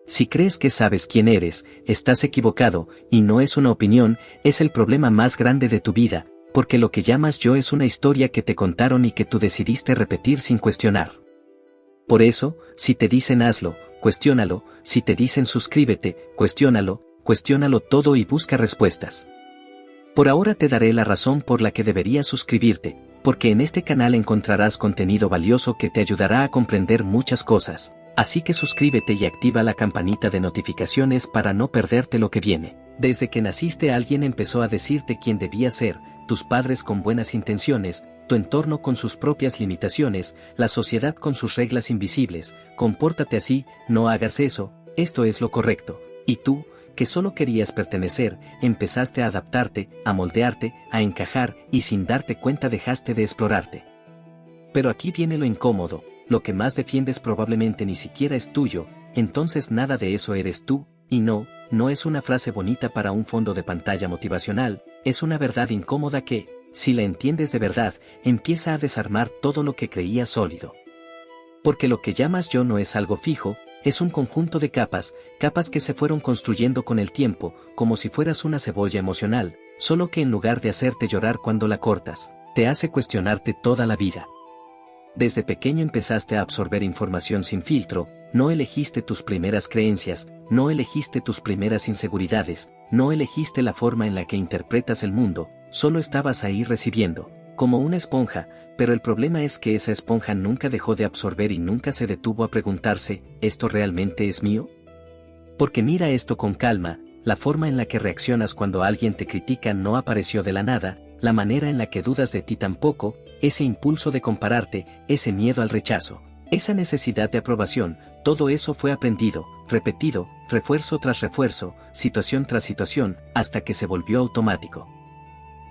Si crees que sabes quién eres, estás equivocado, y no es una opinión, es el problema más grande de tu vida, porque lo que llamas yo es una historia que te contaron y que tú decidiste repetir sin cuestionar. Por eso, si te dicen hazlo, cuestiónalo, si te dicen suscríbete, cuestiónalo todo y busca respuestas. Por ahora te daré la razón por la que deberías suscribirte, porque en este canal encontrarás contenido valioso que te ayudará a comprender muchas cosas. Así que suscríbete y activa la campanita de notificaciones para no perderte lo que viene. Desde que naciste alguien empezó a decirte quién debías ser, tus padres con buenas intenciones, tu entorno con sus propias limitaciones, la sociedad con sus reglas invisibles, compórtate así, no hagas eso, esto es lo correcto. Y tú, que solo querías pertenecer, empezaste a adaptarte, a moldearte, a encajar, y sin darte cuenta dejaste de explorarte. Pero aquí viene lo incómodo. Lo que más defiendes probablemente ni siquiera es tuyo, entonces nada de eso eres tú, y no es una frase bonita para un fondo de pantalla motivacional, es una verdad incómoda que, si la entiendes de verdad, empieza a desarmar todo lo que creías sólido. Porque lo que llamas yo no es algo fijo, es un conjunto de capas que se fueron construyendo con el tiempo, como si fueras una cebolla emocional, solo que en lugar de hacerte llorar cuando la cortas, te hace cuestionarte toda la vida. Desde pequeño empezaste a absorber información sin filtro, no elegiste tus primeras creencias, no elegiste tus primeras inseguridades, no elegiste la forma en la que interpretas el mundo, solo estabas ahí recibiendo, como una esponja, pero el problema es que esa esponja nunca dejó de absorber y nunca se detuvo a preguntarse, ¿esto realmente es mío? Porque mira esto con calma, la forma en la que reaccionas cuando alguien te critica no apareció de la nada, la manera en la que dudas de ti tampoco, ese impulso de compararte, ese miedo al rechazo, esa necesidad de aprobación, todo eso fue aprendido, repetido, refuerzo tras refuerzo, situación tras situación, hasta que se volvió automático.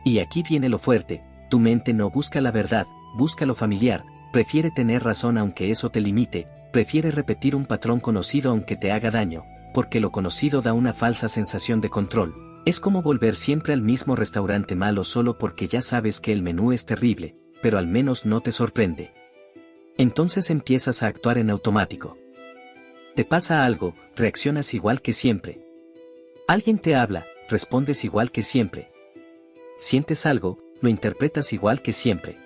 Y aquí viene lo fuerte, tu mente no busca la verdad, busca lo familiar, prefiere tener razón aunque eso te limite, prefiere repetir un patrón conocido aunque te haga daño, porque lo conocido da una falsa sensación de control. Es como volver siempre al mismo restaurante malo solo porque ya sabes que el menú es terrible, pero al menos no te sorprende. Entonces empiezas a actuar en automático. Te pasa algo, reaccionas igual que siempre. Alguien te habla, respondes igual que siempre. Sientes algo, lo interpretas igual que siempre.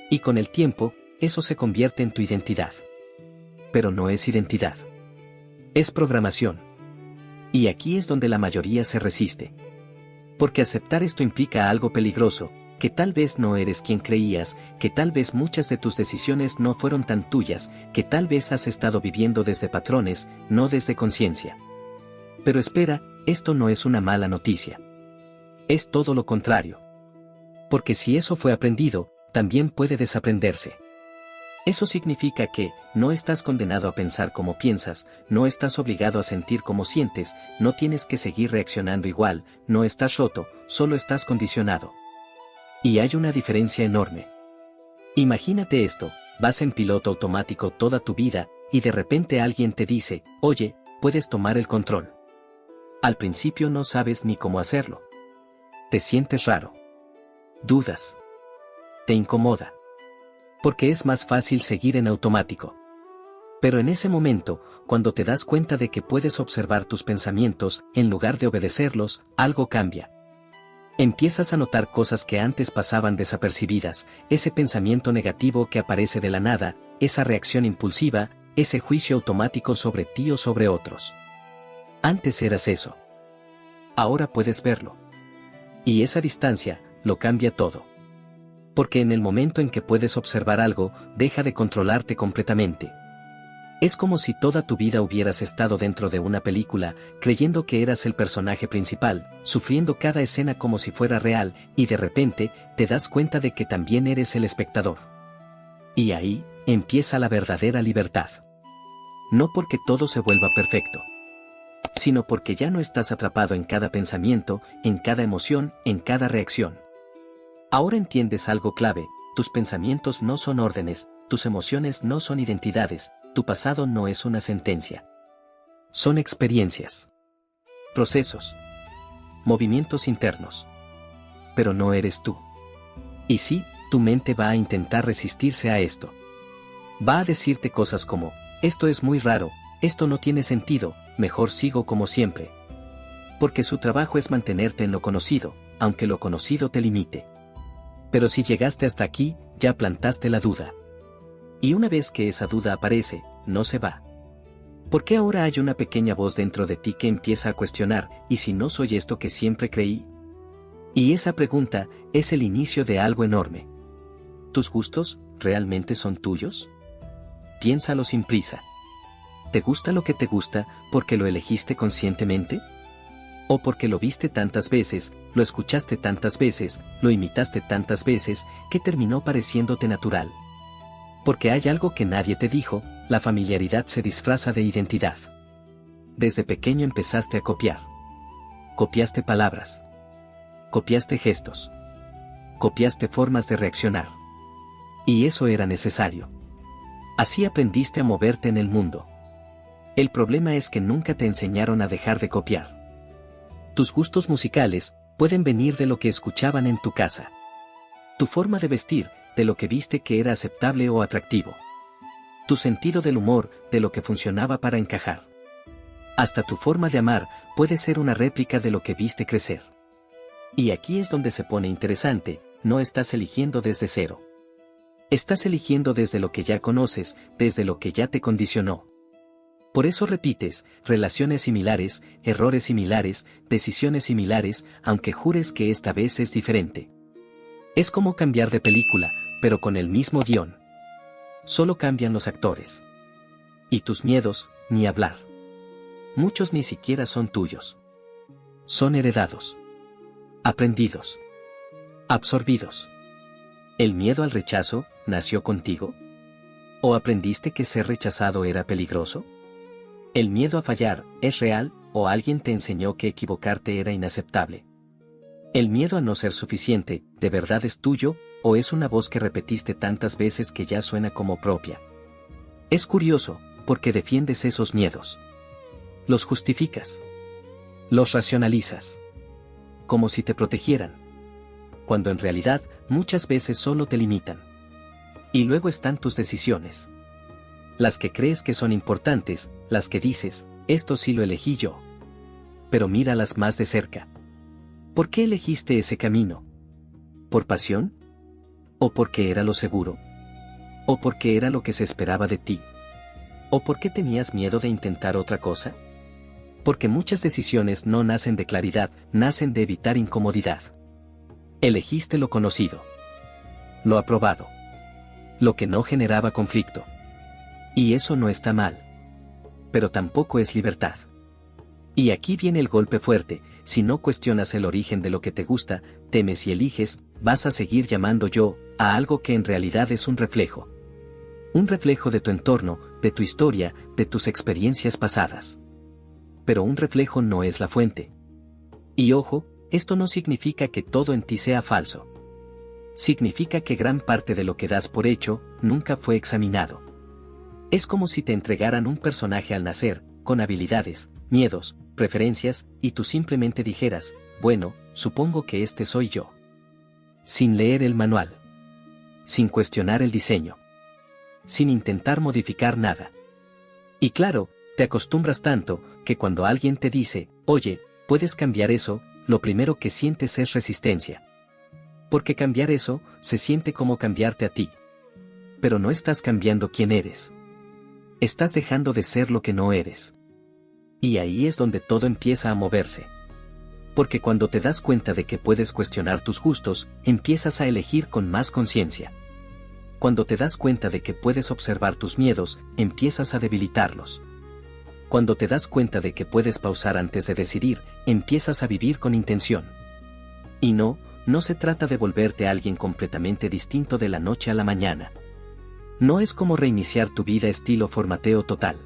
Y con el tiempo, eso se convierte en tu identidad. Pero no es identidad. Es programación. Y aquí es donde la mayoría se resiste. Porque aceptar esto implica algo peligroso, que tal vez no eres quien creías, que tal vez muchas de tus decisiones no fueron tan tuyas, que tal vez has estado viviendo desde patrones, no desde conciencia. Pero espera, esto no es una mala noticia. Es todo lo contrario. Porque si eso fue aprendido, también puede desaprenderse. Eso significa que, no estás condenado a pensar como piensas, no estás obligado a sentir como sientes, no tienes que seguir reaccionando igual, no estás roto, solo estás condicionado. Y hay una diferencia enorme. Imagínate esto, vas en piloto automático toda tu vida, y de repente alguien te dice, oye, puedes tomar el control. Al principio no sabes ni cómo hacerlo. Te sientes raro. Dudas. Te incomoda. Porque es más fácil seguir en automático. Pero en ese momento, cuando te das cuenta de que puedes observar tus pensamientos, en lugar de obedecerlos, algo cambia. Empiezas a notar cosas que antes pasaban desapercibidas, ese pensamiento negativo que aparece de la nada, esa reacción impulsiva, ese juicio automático sobre ti o sobre otros. Antes eras eso. Ahora puedes verlo. Y esa distancia, lo cambia todo. Porque en el momento en que puedes observar algo, deja de controlarte completamente. Es como si toda tu vida hubieras estado dentro de una película, creyendo que eras el personaje principal, sufriendo cada escena como si fuera real, y de repente, te das cuenta de que también eres el espectador. Y ahí, empieza la verdadera libertad. No porque todo se vuelva perfecto, sino porque ya no estás atrapado en cada pensamiento, en cada emoción, en cada reacción. Ahora entiendes algo clave, tus pensamientos no son órdenes, tus emociones no son identidades, tu pasado no es una sentencia. Son experiencias, procesos, movimientos internos. Pero no eres tú. Y sí, tu mente va a intentar resistirse a esto. Va a decirte cosas como, esto es muy raro, esto no tiene sentido, mejor sigo como siempre. Porque su trabajo es mantenerte en lo conocido, aunque lo conocido te limite. Pero si llegaste hasta aquí, ya plantaste la duda. Y una vez que esa duda aparece, no se va. Porque ahora hay una pequeña voz dentro de ti que empieza a cuestionar, ¿y si no soy esto que siempre creí? Y esa pregunta es el inicio de algo enorme. ¿Tus gustos realmente son tuyos? Piénsalo sin prisa. ¿Te gusta lo que te gusta porque lo elegiste conscientemente? ¿O porque lo viste tantas veces, lo escuchaste tantas veces, lo imitaste tantas veces, que terminó pareciéndote natural? Porque hay algo que nadie te dijo, la familiaridad se disfraza de identidad. Desde pequeño empezaste a copiar. Copiaste palabras. Copiaste gestos. Copiaste formas de reaccionar. Y eso era necesario. Así aprendiste a moverte en el mundo. El problema es que nunca te enseñaron a dejar de copiar. Tus gustos musicales pueden venir de lo que escuchaban en tu casa. Tu forma de vestir, de lo que viste que era aceptable o atractivo. Tu sentido del humor, de lo que funcionaba para encajar. Hasta tu forma de amar puede ser una réplica de lo que viste crecer. Y aquí es donde se pone interesante, no estás eligiendo desde cero. Estás eligiendo desde lo que ya conoces, desde lo que ya te condicionó. Por eso repites, relaciones similares, errores similares, decisiones similares, aunque jures que esta vez es diferente. Es como cambiar de película, pero con el mismo guión. Solo cambian los actores. Y tus miedos, ni hablar. Muchos ni siquiera son tuyos. Son heredados. Aprendidos. Absorbidos. ¿El miedo al rechazo nació contigo? ¿O aprendiste que ser rechazado era peligroso? ¿El miedo a fallar es real o alguien te enseñó que equivocarte era inaceptable? ¿El miedo a no ser suficiente de verdad es tuyo o es una voz que repetiste tantas veces que ya suena como propia? Es curioso, porque defiendes esos miedos. Los justificas. Los racionalizas. Como si te protegieran. Cuando en realidad, muchas veces solo te limitan. Y luego están tus decisiones. Las que crees que son importantes, las que dices, esto sí lo elegí yo. Pero míralas más de cerca. ¿Por qué elegiste ese camino? ¿Por pasión? ¿O porque era lo seguro? ¿O porque era lo que se esperaba de ti? ¿O porque tenías miedo de intentar otra cosa? Porque muchas decisiones no nacen de claridad, nacen de evitar incomodidad. Elegiste lo conocido. Lo aprobado. Lo que no generaba conflicto. Y eso no está mal. Pero tampoco es libertad. Y aquí viene el golpe fuerte, si no cuestionas el origen de lo que te gusta, temes y eliges, vas a seguir llamando yo a algo que en realidad es un reflejo. Un reflejo de tu entorno, de tu historia, de tus experiencias pasadas. Pero un reflejo no es la fuente. Y ojo, esto no significa que todo en ti sea falso. Significa que gran parte de lo que das por hecho, nunca fue examinado. Es como si te entregaran un personaje al nacer, con habilidades, miedos, preferencias, y tú simplemente dijeras, bueno, supongo que este soy yo. Sin leer el manual. Sin cuestionar el diseño. Sin intentar modificar nada. Y claro, te acostumbras tanto, que cuando alguien te dice, oye, puedes cambiar eso, lo primero que sientes es resistencia. Porque cambiar eso, se siente como cambiarte a ti. Pero no estás cambiando quién eres. Estás dejando de ser lo que no eres. Y ahí es donde todo empieza a moverse. Porque cuando te das cuenta de que puedes cuestionar tus gustos, empiezas a elegir con más conciencia. Cuando te das cuenta de que puedes observar tus miedos, empiezas a debilitarlos. Cuando te das cuenta de que puedes pausar antes de decidir, empiezas a vivir con intención. Y no se trata de volverte a alguien completamente distinto de la noche a la mañana. No es como reiniciar tu vida estilo formateo total.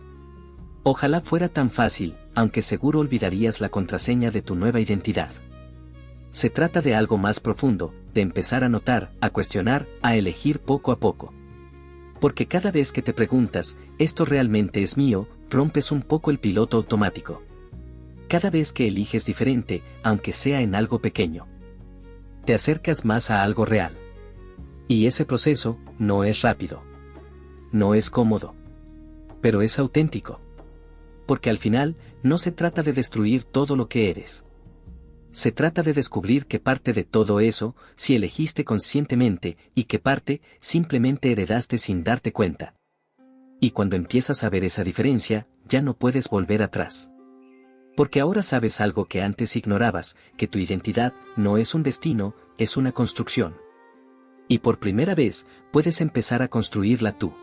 Ojalá fuera tan fácil, aunque seguro olvidarías la contraseña de tu nueva identidad. Se trata de algo más profundo, de empezar a notar, a cuestionar, a elegir poco a poco. Porque cada vez que te preguntas, ¿esto realmente es mío?, rompes un poco el piloto automático. Cada vez que eliges diferente, aunque sea en algo pequeño, te acercas más a algo real. Y ese proceso no es rápido. No es cómodo. Pero es auténtico. Porque al final, no se trata de destruir todo lo que eres. Se trata de descubrir qué parte de todo eso, si elegiste conscientemente, y qué parte, simplemente heredaste sin darte cuenta. Y cuando empiezas a ver esa diferencia, ya no puedes volver atrás. Porque ahora sabes algo que antes ignorabas, que tu identidad no es un destino, es una construcción. Y por primera vez, puedes empezar a construirla tú.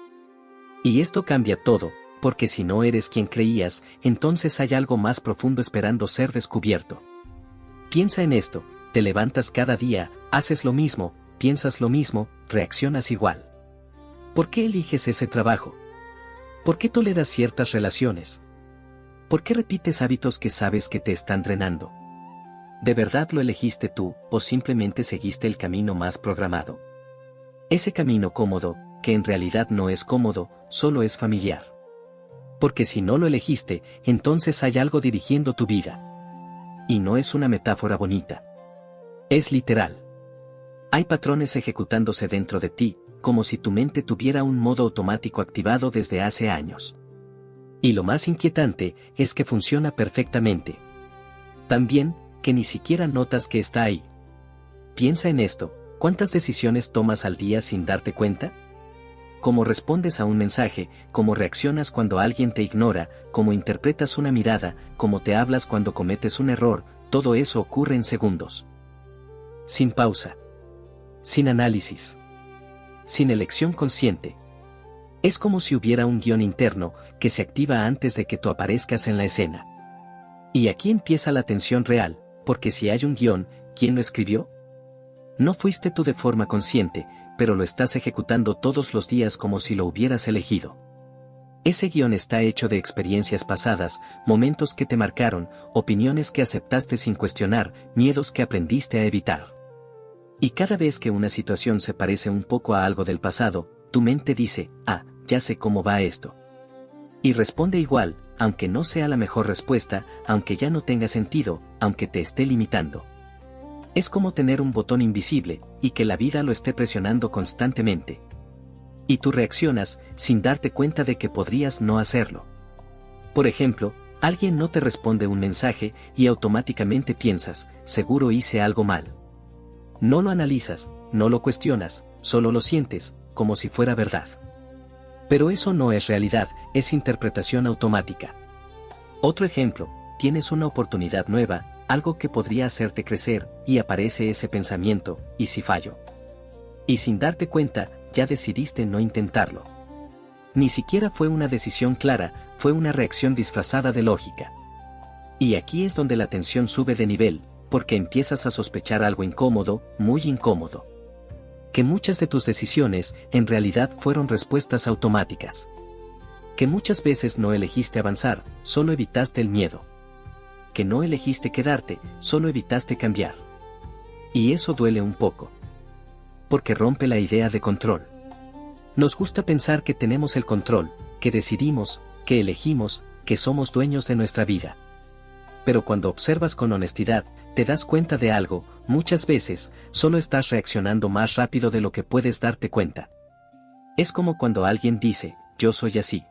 Y esto cambia todo, porque si no eres quien creías, entonces hay algo más profundo esperando ser descubierto. Piensa en esto, te levantas cada día, haces lo mismo, piensas lo mismo, reaccionas igual. ¿Por qué eliges ese trabajo? ¿Por qué toleras ciertas relaciones? ¿Por qué repites hábitos que sabes que te están drenando? ¿De verdad lo elegiste tú, o simplemente seguiste el camino más programado? Ese camino cómodo, que en realidad no es cómodo, solo es familiar. Porque si no lo elegiste, entonces hay algo dirigiendo tu vida. Y no es una metáfora bonita. Es literal. Hay patrones ejecutándose dentro de ti, como si tu mente tuviera un modo automático activado desde hace años. Y lo más inquietante es que funciona perfectamente. También, que ni siquiera notas que está ahí. Piensa en esto, ¿cuántas decisiones tomas al día sin darte cuenta? Cómo respondes a un mensaje, cómo reaccionas cuando alguien te ignora, cómo interpretas una mirada, cómo te hablas cuando cometes un error, todo eso ocurre en segundos. Sin pausa. Sin análisis. Sin elección consciente. Es como si hubiera un guión interno, que se activa antes de que tú aparezcas en la escena. Y aquí empieza la tensión real, porque si hay un guión, ¿quién lo escribió? No fuiste tú de forma consciente, pero lo estás ejecutando todos los días como si lo hubieras elegido. Ese guión está hecho de experiencias pasadas, momentos que te marcaron, opiniones que aceptaste sin cuestionar, miedos que aprendiste a evitar. Y cada vez que una situación se parece un poco a algo del pasado, tu mente dice, ya sé cómo va esto. Y responde igual, aunque no sea la mejor respuesta, aunque ya no tenga sentido, aunque te esté limitando. Es como tener un botón invisible, y que la vida lo esté presionando constantemente. Y tú reaccionas, sin darte cuenta de que podrías no hacerlo. Por ejemplo, alguien no te responde un mensaje, y automáticamente piensas, seguro hice algo mal. No lo analizas, no lo cuestionas, solo lo sientes, como si fuera verdad. Pero eso no es realidad, es interpretación automática. Otro ejemplo, tienes una oportunidad nueva, algo que podría hacerte crecer, y aparece ese pensamiento, ¿y si fallo? Y sin darte cuenta, ya decidiste no intentarlo. Ni siquiera fue una decisión clara, fue una reacción disfrazada de lógica. Y aquí es donde la tensión sube de nivel, porque empiezas a sospechar algo incómodo, muy incómodo. Que muchas de tus decisiones, en realidad fueron respuestas automáticas. Que muchas veces no elegiste avanzar, solo evitaste el miedo. Que no elegiste quedarte, solo evitaste cambiar. Y eso duele un poco. Porque rompe la idea de control. Nos gusta pensar que tenemos el control, que decidimos, que elegimos, que somos dueños de nuestra vida. Pero cuando observas con honestidad, te das cuenta de algo, muchas veces, solo estás reaccionando más rápido de lo que puedes darte cuenta. Es como cuando alguien dice, yo soy así.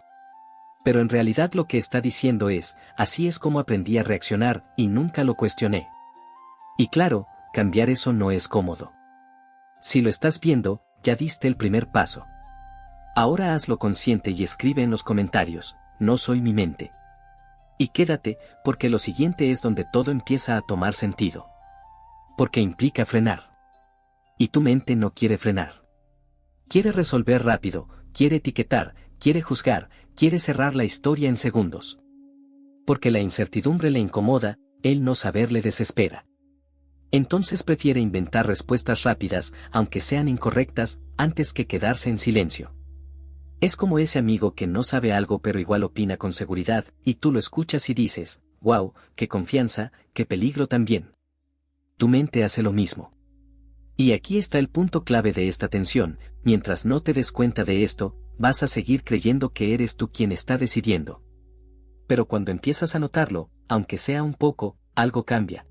Pero en realidad lo que está diciendo es, así es como aprendí a reaccionar, y nunca lo cuestioné. Y claro, cambiar eso no es cómodo. Si lo estás viendo, ya diste el primer paso. Ahora hazlo consciente y escribe en los comentarios, no soy mi mente. Y quédate, porque lo siguiente es donde todo empieza a tomar sentido. Porque implica frenar. Y tu mente no quiere frenar. Quiere resolver rápido, quiere etiquetar, quiere juzgar, quiere cerrar la historia en segundos. Porque la incertidumbre le incomoda, el no saber le desespera. Entonces prefiere inventar respuestas rápidas, aunque sean incorrectas, antes que quedarse en silencio. Es como ese amigo que no sabe algo pero igual opina con seguridad, y tú lo escuchas y dices, wow, qué confianza, qué peligro también. Tu mente hace lo mismo. Y aquí está el punto clave de esta tensión, mientras no te des cuenta de esto, vas a seguir creyendo que eres tú quien está decidiendo. Pero cuando empiezas a notarlo, aunque sea un poco, algo cambia.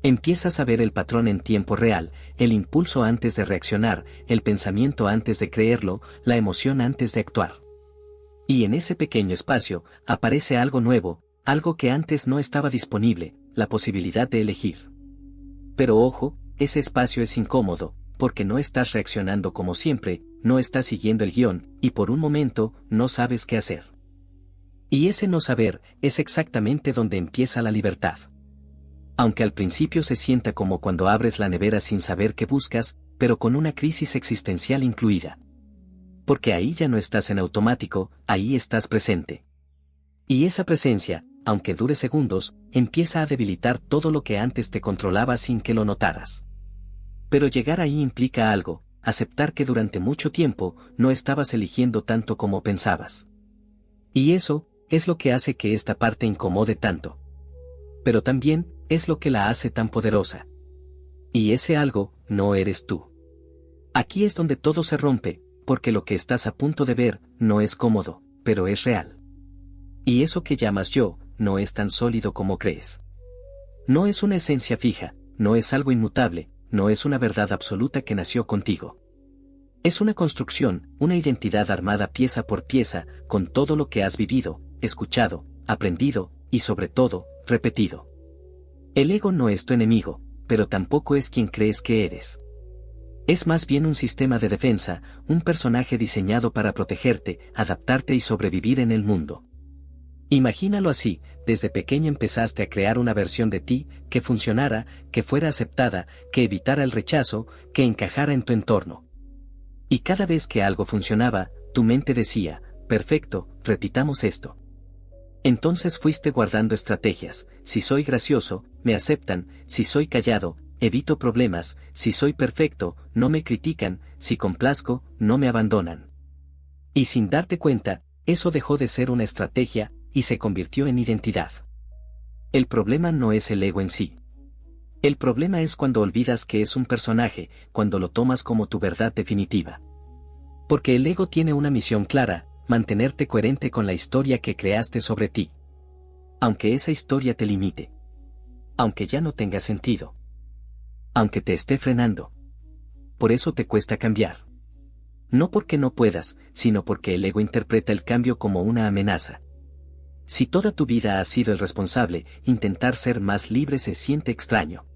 Empiezas a ver el patrón en tiempo real, el impulso antes de reaccionar, el pensamiento antes de creerlo, la emoción antes de actuar. Y en ese pequeño espacio, aparece algo nuevo, algo que antes no estaba disponible, la posibilidad de elegir. Pero ojo, ese espacio es incómodo, porque no estás reaccionando como siempre, no estás siguiendo el guión, y por un momento, no sabes qué hacer. Y ese no saber, es exactamente donde empieza la libertad. Aunque al principio se sienta como cuando abres la nevera sin saber qué buscas, pero con una crisis existencial incluida. Porque ahí ya no estás en automático, ahí estás presente. Y esa presencia, aunque dure segundos, empieza a debilitar todo lo que antes te controlaba sin que lo notaras. Pero llegar ahí implica algo, aceptar que durante mucho tiempo no estabas eligiendo tanto como pensabas. Y eso es lo que hace que esta parte incomode tanto. Pero también es lo que la hace tan poderosa. Y ese algo no eres tú. Aquí es donde todo se rompe, porque lo que estás a punto de ver no es cómodo, pero es real. Y eso que llamas yo, no es tan sólido como crees. No es una esencia fija, no es algo inmutable, no es una verdad absoluta que nació contigo. Es una construcción, una identidad armada pieza por pieza, con todo lo que has vivido, escuchado, aprendido, y sobre todo, repetido. El ego no es tu enemigo, pero tampoco es quien crees que eres. Es más bien un sistema de defensa, un personaje diseñado para protegerte, adaptarte y sobrevivir en el mundo. Imagínalo así, desde pequeño empezaste a crear una versión de ti, que funcionara, que fuera aceptada, que evitara el rechazo, que encajara en tu entorno. Y cada vez que algo funcionaba, tu mente decía, perfecto, repitamos esto. Entonces fuiste guardando estrategias, si soy gracioso, me aceptan, si soy callado, evito problemas, si soy perfecto, no me critican, si complazco, no me abandonan. Y sin darte cuenta, eso dejó de ser una estrategia, y se convirtió en identidad. El problema no es el ego en sí. El problema es cuando olvidas que es un personaje, cuando lo tomas como tu verdad definitiva. Porque el ego tiene una misión clara, mantenerte coherente con la historia que creaste sobre ti. Aunque esa historia te limite. Aunque ya no tenga sentido. Aunque te esté frenando. Por eso te cuesta cambiar. No porque no puedas, sino porque el ego interpreta el cambio como una amenaza. Si toda tu vida has sido el responsable, intentar ser más libre se siente extraño.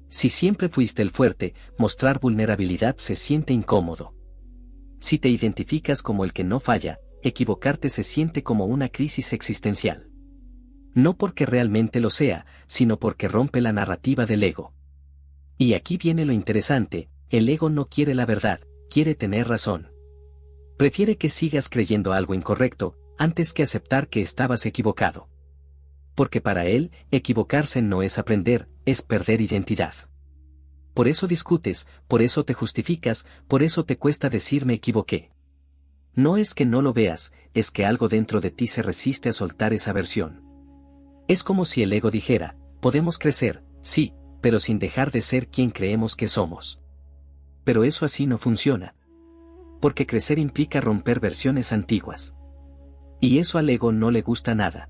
Si siempre fuiste el fuerte, mostrar vulnerabilidad se siente incómodo. Si te identificas como el que no falla, equivocarte se siente como una crisis existencial. No porque realmente lo sea, sino porque rompe la narrativa del ego. Y aquí viene lo interesante, el ego no quiere la verdad, quiere tener razón. Prefiere que sigas creyendo algo incorrecto, antes que aceptar que estabas equivocado. Porque para él, equivocarse no es aprender, es perder identidad. Por eso discutes, por eso te justificas, por eso te cuesta decir me equivoqué. No es que no lo veas, es que algo dentro de ti se resiste a soltar esa versión. Es como si el ego dijera, podemos crecer, sí, pero sin dejar de ser quien creemos que somos. Pero eso así no funciona. Porque crecer implica romper versiones antiguas. Y eso al ego no le gusta nada.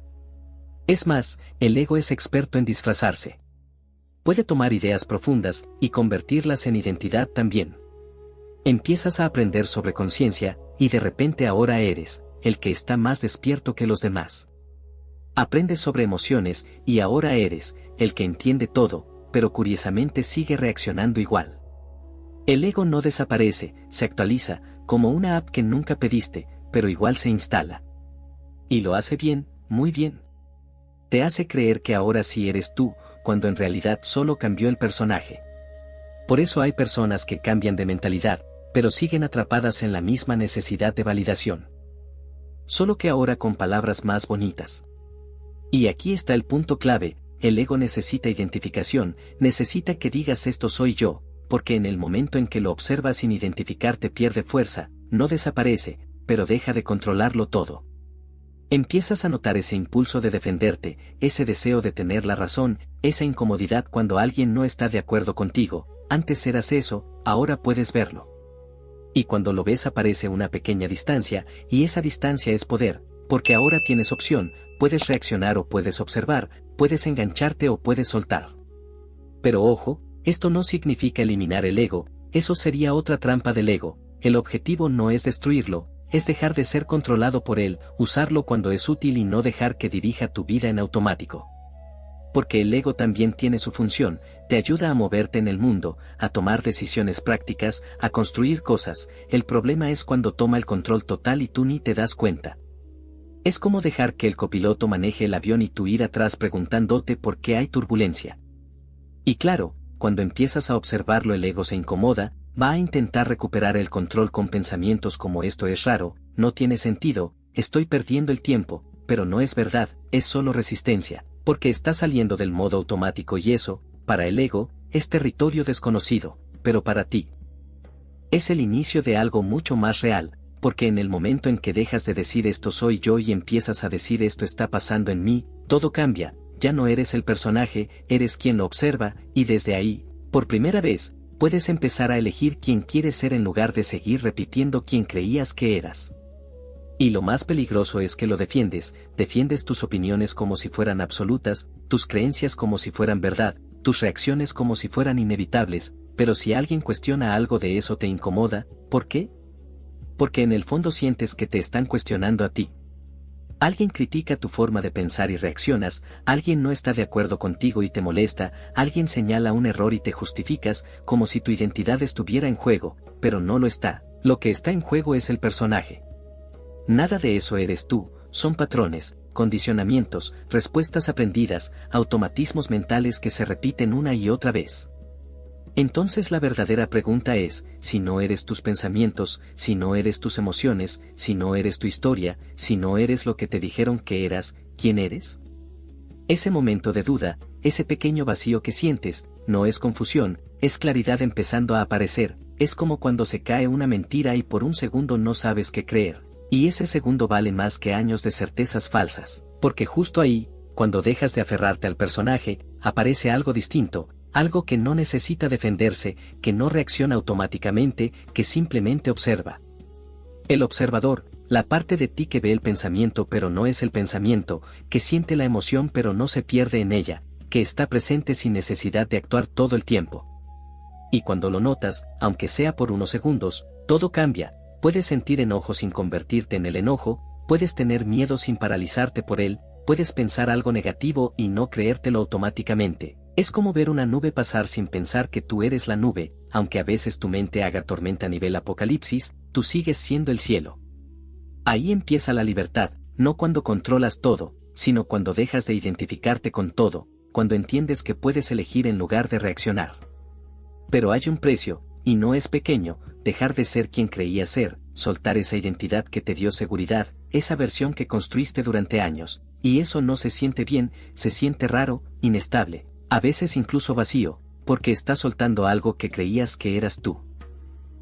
Es más, el ego es experto en disfrazarse. Puede tomar ideas profundas y convertirlas en identidad también. Empiezas a aprender sobre conciencia, y de repente ahora eres el que está más despierto que los demás. Aprendes sobre emociones, y ahora eres el que entiende todo, pero curiosamente sigue reaccionando igual. El ego no desaparece, se actualiza, como una app que nunca pediste, pero igual se instala. Y lo hace bien, muy bien. Te hace creer que ahora sí eres tú, cuando en realidad solo cambió el personaje. Por eso hay personas que cambian de mentalidad, pero siguen atrapadas en la misma necesidad de validación. Solo que ahora con palabras más bonitas. Y aquí está el punto clave, el ego necesita identificación, necesita que digas esto soy yo, porque en el momento en que lo observas sin identificarte pierde fuerza, no desaparece, pero deja de controlarlo todo. Empiezas a notar ese impulso de defenderte, ese deseo de tener la razón, esa incomodidad cuando alguien no está de acuerdo contigo, antes eras eso, ahora puedes verlo. Y cuando lo ves aparece una pequeña distancia, y esa distancia es poder, porque ahora tienes opción, puedes reaccionar o puedes observar, puedes engancharte o puedes soltar. Pero ojo, esto no significa eliminar el ego, eso sería otra trampa del ego, el objetivo no es destruirlo, es dejar de ser controlado por él, usarlo cuando es útil y no dejar que dirija tu vida en automático. Porque el ego también tiene su función, te ayuda a moverte en el mundo, a tomar decisiones prácticas, a construir cosas. El problema es cuando toma el control total y tú ni te das cuenta. Es como dejar que el copiloto maneje el avión y tú ir atrás preguntándote por qué hay turbulencia. Y claro, cuando empiezas a observarlo el ego se incomoda, va a intentar recuperar el control con pensamientos como esto es raro, no tiene sentido, estoy perdiendo el tiempo, pero no es verdad, es solo resistencia, porque está saliendo del modo automático y eso, para el ego, es territorio desconocido, pero para ti es el inicio de algo mucho más real, porque en el momento en que dejas de decir esto soy yo y empiezas a decir esto está pasando en mí, todo cambia, ya no eres el personaje, eres quien lo observa, y desde ahí, por primera vez, puedes empezar a elegir quién quieres ser en lugar de seguir repitiendo quién creías que eras. Y lo más peligroso es que lo defiendes tus opiniones como si fueran absolutas, tus creencias como si fueran verdad, tus reacciones como si fueran inevitables, pero si alguien cuestiona algo de eso te incomoda, ¿por qué? Porque en el fondo sientes que te están cuestionando a ti. Alguien critica tu forma de pensar y reaccionas, alguien no está de acuerdo contigo y te molesta, alguien señala un error y te justificas, como si tu identidad estuviera en juego, pero no lo está, lo que está en juego es el personaje. Nada de eso eres tú, son patrones, condicionamientos, respuestas aprendidas, automatismos mentales que se repiten una y otra vez. Entonces la verdadera pregunta es, si no eres tus pensamientos, si no eres tus emociones, si no eres tu historia, si no eres lo que te dijeron que eras, ¿quién eres? Ese momento de duda, ese pequeño vacío que sientes, no es confusión, es claridad empezando a aparecer, es como cuando se cae una mentira y por un segundo no sabes qué creer. Y ese segundo vale más que años de certezas falsas, porque justo ahí, cuando dejas de aferrarte al personaje, aparece algo distinto, algo que no necesita defenderse, que no reacciona automáticamente, que simplemente observa. El observador, la parte de ti que ve el pensamiento pero no es el pensamiento, que siente la emoción pero no se pierde en ella, que está presente sin necesidad de actuar todo el tiempo. Y cuando lo notas, aunque sea por unos segundos, todo cambia. Puedes sentir enojo sin convertirte en el enojo, puedes tener miedo sin paralizarte por él, puedes pensar algo negativo y no creértelo automáticamente. Es como ver una nube pasar sin pensar que tú eres la nube, aunque a veces tu mente haga tormenta a nivel apocalipsis, tú sigues siendo el cielo. Ahí empieza la libertad, no cuando controlas todo, sino cuando dejas de identificarte con todo, cuando entiendes que puedes elegir en lugar de reaccionar. Pero hay un precio, y no es pequeño, dejar de ser quien creías ser, soltar esa identidad que te dio seguridad, esa versión que construiste durante años, y eso no se siente bien, se siente raro, inestable, a veces incluso vacío, porque estás soltando algo que creías que eras tú.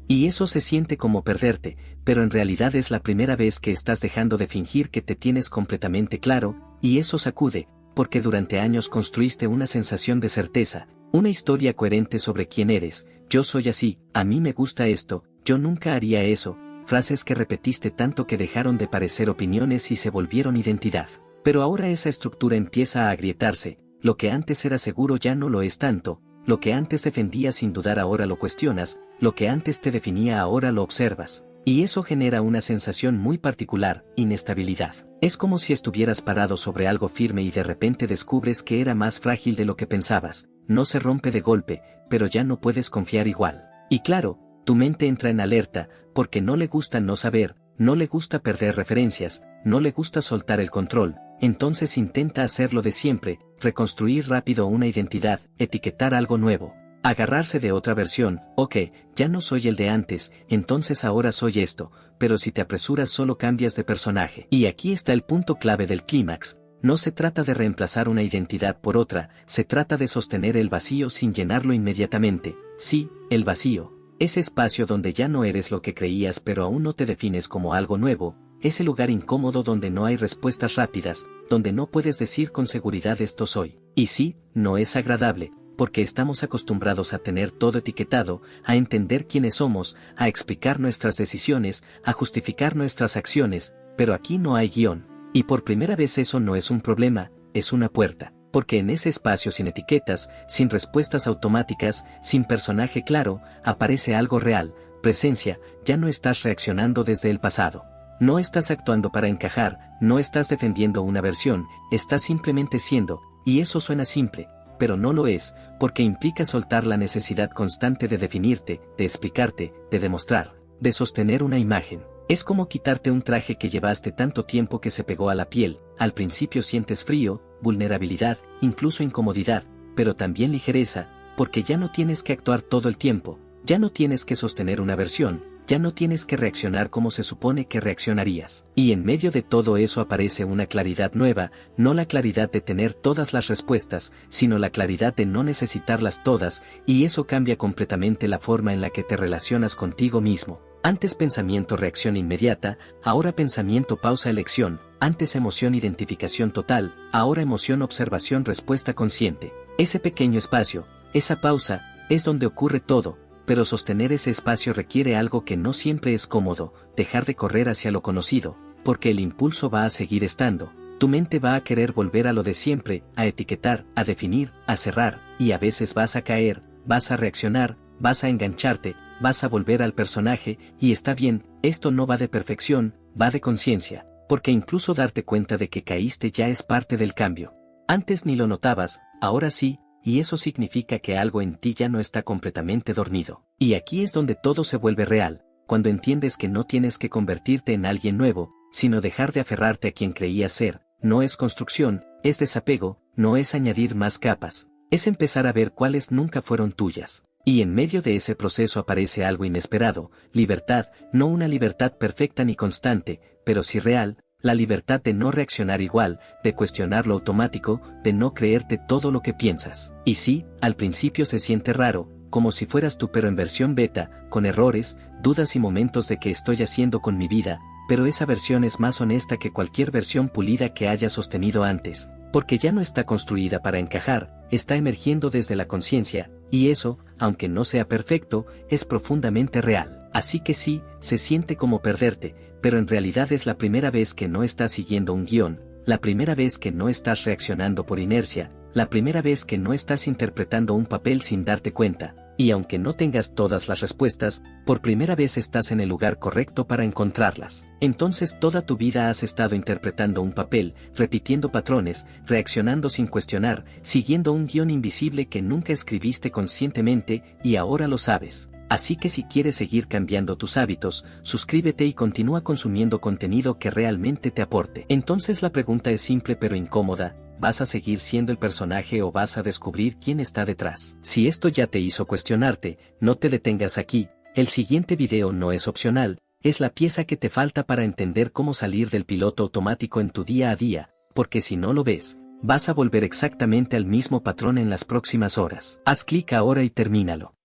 Y eso se siente como perderte, pero en realidad es la primera vez que estás dejando de fingir que te tienes completamente claro, y eso sacude, porque durante años construiste una sensación de certeza, una historia coherente sobre quién eres, yo soy así, a mí me gusta esto, yo nunca haría eso, frases que repetiste tanto que dejaron de parecer opiniones y se volvieron identidad. Pero ahora esa estructura empieza a agrietarse, lo que antes era seguro ya no lo es tanto, lo que antes defendías sin dudar ahora lo cuestionas, lo que antes te definía ahora lo observas. Y eso genera una sensación muy particular, inestabilidad. Es como si estuvieras parado sobre algo firme y de repente descubres que era más frágil de lo que pensabas, no se rompe de golpe, pero ya no puedes confiar igual. Y claro, tu mente entra en alerta, porque no le gusta no saber, no le gusta perder referencias, no le gusta soltar el control, entonces intenta hacer lo de siempre, reconstruir rápido una identidad, etiquetar algo nuevo. Agarrarse de otra versión, ok, ya no soy el de antes, entonces ahora soy esto, pero si te apresuras solo cambias de personaje. Y aquí está el punto clave del clímax, no se trata de reemplazar una identidad por otra, se trata de sostener el vacío sin llenarlo inmediatamente. Sí, el vacío, ese espacio donde ya no eres lo que creías pero aún no te defines como algo nuevo, ese lugar incómodo donde no hay respuestas rápidas, donde no puedes decir con seguridad esto soy. Y sí, no es agradable, porque estamos acostumbrados a tener todo etiquetado, a entender quiénes somos, a explicar nuestras decisiones, a justificar nuestras acciones, pero aquí no hay guión, y por primera vez eso no es un problema, es una puerta, porque en ese espacio sin etiquetas, sin respuestas automáticas, sin personaje claro, aparece algo real, presencia, ya no estás reaccionando desde el pasado. No estás actuando para encajar, no estás defendiendo una versión, estás simplemente siendo, y eso suena simple, pero no lo es, porque implica soltar la necesidad constante de definirte, de explicarte, de demostrar, de sostener una imagen. Es como quitarte un traje que llevaste tanto tiempo que se pegó a la piel. Al principio sientes frío, vulnerabilidad, incluso incomodidad, pero también ligereza, porque ya no tienes que actuar todo el tiempo, ya no tienes que sostener una versión, ya no tienes que reaccionar como se supone que reaccionarías. Y en medio de todo eso aparece una claridad nueva, no la claridad de tener todas las respuestas, sino la claridad de no necesitarlas todas, y eso cambia completamente la forma en la que te relacionas contigo mismo. Antes pensamiento reacción inmediata, ahora pensamiento pausa elección, antes emoción identificación total, ahora emoción observación respuesta consciente. Ese pequeño espacio, esa pausa, es donde ocurre todo, pero sostener ese espacio requiere algo que no siempre es cómodo, dejar de correr hacia lo conocido, porque el impulso va a seguir estando, tu mente va a querer volver a lo de siempre, a etiquetar, a definir, a cerrar, y a veces vas a caer, vas a reaccionar, vas a engancharte, vas a volver al personaje, y está bien, esto no va de perfección, va de conciencia, porque incluso darte cuenta de que caíste ya es parte del cambio. Antes ni lo notabas, ahora sí, y eso significa que algo en ti ya no está completamente dormido. Y aquí es donde todo se vuelve real, cuando entiendes que no tienes que convertirte en alguien nuevo, sino dejar de aferrarte a quien creías ser. No es construcción, es desapego, no es añadir más capas, es empezar a ver cuáles nunca fueron tuyas. Y en medio de ese proceso aparece algo inesperado, libertad, no una libertad perfecta ni constante, pero sí real, la libertad de no reaccionar igual, de cuestionar lo automático, de no creerte todo lo que piensas. Y sí, al principio se siente raro, como si fueras tú pero en versión beta, con errores, dudas y momentos de qué estoy haciendo con mi vida, pero esa versión es más honesta que cualquier versión pulida que haya sostenido antes, porque ya no está construida para encajar, está emergiendo desde la conciencia, y eso, aunque no sea perfecto, es profundamente real. Así que sí, se siente como perderte, pero en realidad es la primera vez que no estás siguiendo un guión, la primera vez que no estás reaccionando por inercia, la primera vez que no estás interpretando un papel sin darte cuenta, y aunque no tengas todas las respuestas, por primera vez estás en el lugar correcto para encontrarlas. Entonces toda tu vida has estado interpretando un papel, repitiendo patrones, reaccionando sin cuestionar, siguiendo un guión invisible que nunca escribiste conscientemente, y ahora lo sabes. Así que si quieres seguir cambiando tus hábitos, suscríbete y continúa consumiendo contenido que realmente te aporte. Entonces la pregunta es simple pero incómoda, ¿vas a seguir siendo el personaje o vas a descubrir quién está detrás? Si esto ya te hizo cuestionarte, no te detengas aquí, el siguiente video no es opcional, es la pieza que te falta para entender cómo salir del piloto automático en tu día a día, porque si no lo ves, vas a volver exactamente al mismo patrón en las próximas horas. Haz clic ahora y termínalo.